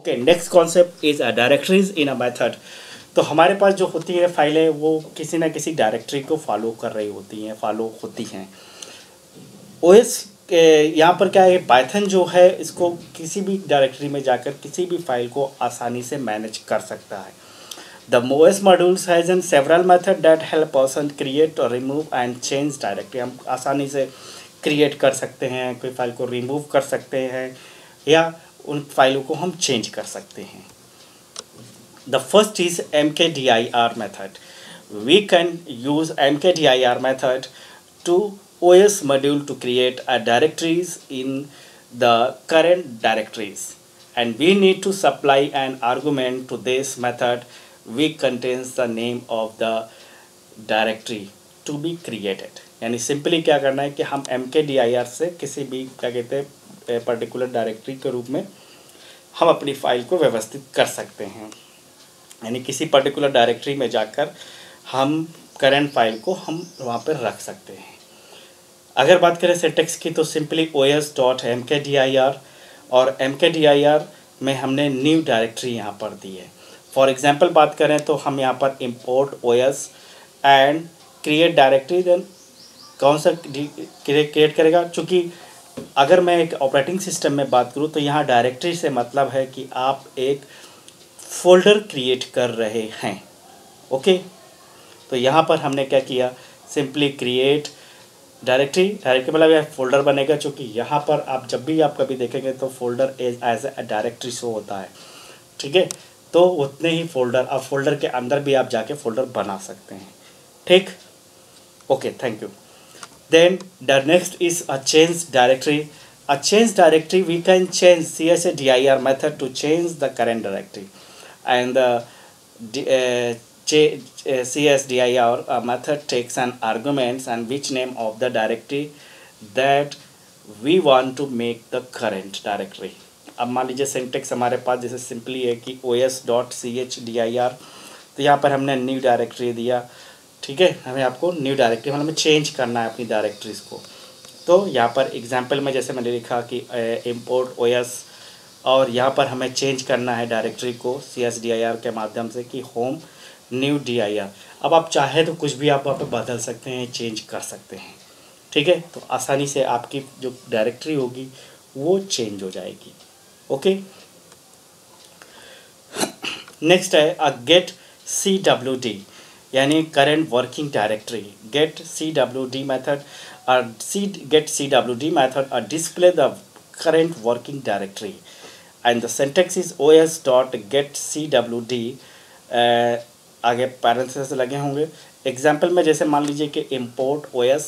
Okay, next concept is a directories in a method. तो हमारे पास जो होती है फाइलें वो किसी ना किसी डायरेक्टरी को फॉलो कर रही होती हैं, फॉलो होती हैं। ओएस के यहाँ पर क्या है, पाइथन जो है इसको किसी भी डायरेक्टरी में जाकर किसी भी फाइल को आसानी से मैनेज कर सकता है। The OS modules has in several method that help person create or remove and change directly। हम आसानी से क्रिएट कर सकते हैं, कोई फाइल को रिमूव कर सकते हैं या उन फाइलों को हम चेंज कर सकते हैं। The first is mkdir method। We can use mkdir method to OS module to create a directories in the current directories, and we need to supply an argument to this method which contains the name of the directory to be created। यानी simply क्या करना है कि हम mkdir से किसी भी क्या कहते हैं पर्टिकुलर डायरेक्टरी के रूप में हम अपनी फाइल को व्यवस्थित कर सकते हैं। यानी किसी पर्टिकुलर डायरेक्टरी में जाकर हम करंट फाइल को हम वहाँ पर रख सकते हैं। अगर बात करें सिंटैक्स की तो सिंपली os.mkdir और mkdir में हमने न्यू डायरेक्टरी यहाँ पर दी है। फॉर एग्जांपल बात करें तो हम यहाँ पर import os and create directory, then कौन सा क्रिएट करेगा। चूँकि अगर मैं एक ऑपरेटिंग सिस्टम में बात करूँ तो यहाँ डायरेक्टरी से मतलब है कि आप एक फ़ोल्डर क्रिएट कर रहे हैं। ओके, तो यहाँ पर हमने क्या किया, सिंपली क्रिएट डायरेक्टरी मतलब यह फोल्डर बनेगा। चूँकि यहाँ पर आप जब भी आप कभी देखेंगे तो folder as a directory show होता है, ठीक है। तो उतने ही फोल्डर, अब फोल्डर के अंदर भी आप जाके फोल्डर बना सकते हैं, ठीक। Okay, thank you. Then the next is a change directory. A change directory we can change CSDIR method to change the current directory and CSDIR method takes an arguments and which name of the directory that we want to make the current directory। अब मान लीजिए syntax हमारे पास जैसे simply है कि os.chdir, तो यहाँ पर हमने न्यू डायरेक्टरी दिया, ठीक है। हमें आपको न्यू डायरेक्टरी मतलब हमें चेंज करना है अपनी डायरेक्टरीज को। तो यहाँ पर एग्जांपल में जैसे मैंने लिखा कि इंपोर्ट os और यहाँ पर हमें चेंज करना है डायरेक्टरी को CSDIR के माध्यम से कि होम न्यू dir। अब आप चाहे तो कुछ भी आप वहाँ पर बदल सकते हैं, चेंज कर सकते हैं, ठीक है। तो आसानी से आपकी जो डायरेक्टरी होगी वो चेंज हो जाएगी। ओके, नेक्स्ट है अ गेट CWD यानी current working directory. Get CWD method और गेट CWD मेथड और display the current working directory and the syntax is os.getCWD। आगे पैरेंथेसिस लगे होंगे। एग्जाम्पल में जैसे मान लीजिए कि इंपोर्ट os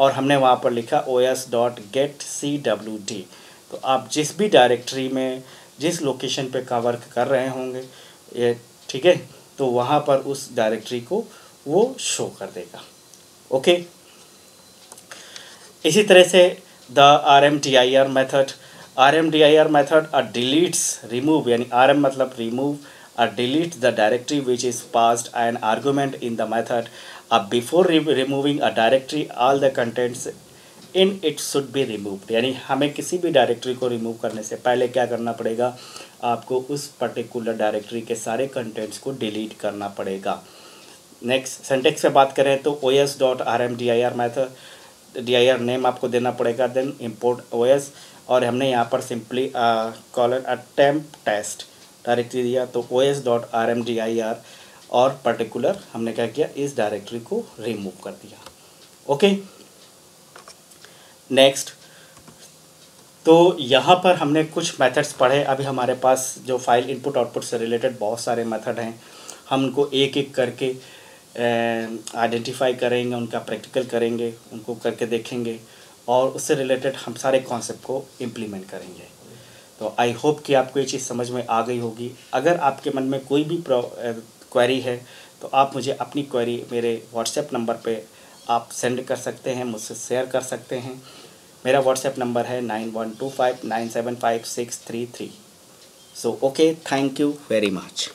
और हमने वहाँ पर लिखा os.getCWD। तो आप जिस भी डायरेक्टरी में जिस लोकेशन पे का वर्क कर रहे होंगे ये, ठीक है, तो वहाँ पर उस डायरेक्टरी को वो शो कर देगा। ओके, इसी तरह से the RMDIR method. RMDIR method deletes remove, यानी RM मतलब remove delete the directory which is passed an argument in the method। before removing a directory all the contents in it should be removed। यानी हमें किसी भी directory को remove करने से पहले क्या करना पड़ेगा, आपको उस पर्टिकुलर डायरेक्टरी के सारे कंटेंट्स को डिलीट करना पड़ेगा। नेक्स्ट सिंटैक्स पे बात करें तो os.RMDIR मेथड dir नेम आपको देना पड़ेगा, देन इंपोर्ट os और हमने यहाँ पर simply colon attempt test directory दिया। तो os.RMDIR और पर्टिकुलर हमने क्या किया, इस डायरेक्टरी को रिमूव कर दिया। ओके, नेक्स्ट तो यहाँ पर हमने कुछ मेथड्स पढ़े। अभी हमारे पास जो फाइल इनपुट आउटपुट से रिलेटेड बहुत सारे मेथड हैं, हम उनको एक एक करके आइडेंटिफाई करेंगे, उनका प्रैक्टिकल करेंगे, उनको करके देखेंगे और उससे रिलेटेड हम सारे कॉन्सेप्ट को इम्प्लीमेंट करेंगे। तो आई होप कि आपको ये चीज़ समझ में आ गई होगी। अगर आपके मन में कोई भी क्वेरी है तो आप मुझे अपनी क्वेरी मेरे व्हाट्सएप नंबर पे आप सेंड कर सकते हैं, मुझसे शेयर कर सकते हैं। मेरा व्हाट्सएप नंबर है 9125975633। So okay, thank you very much.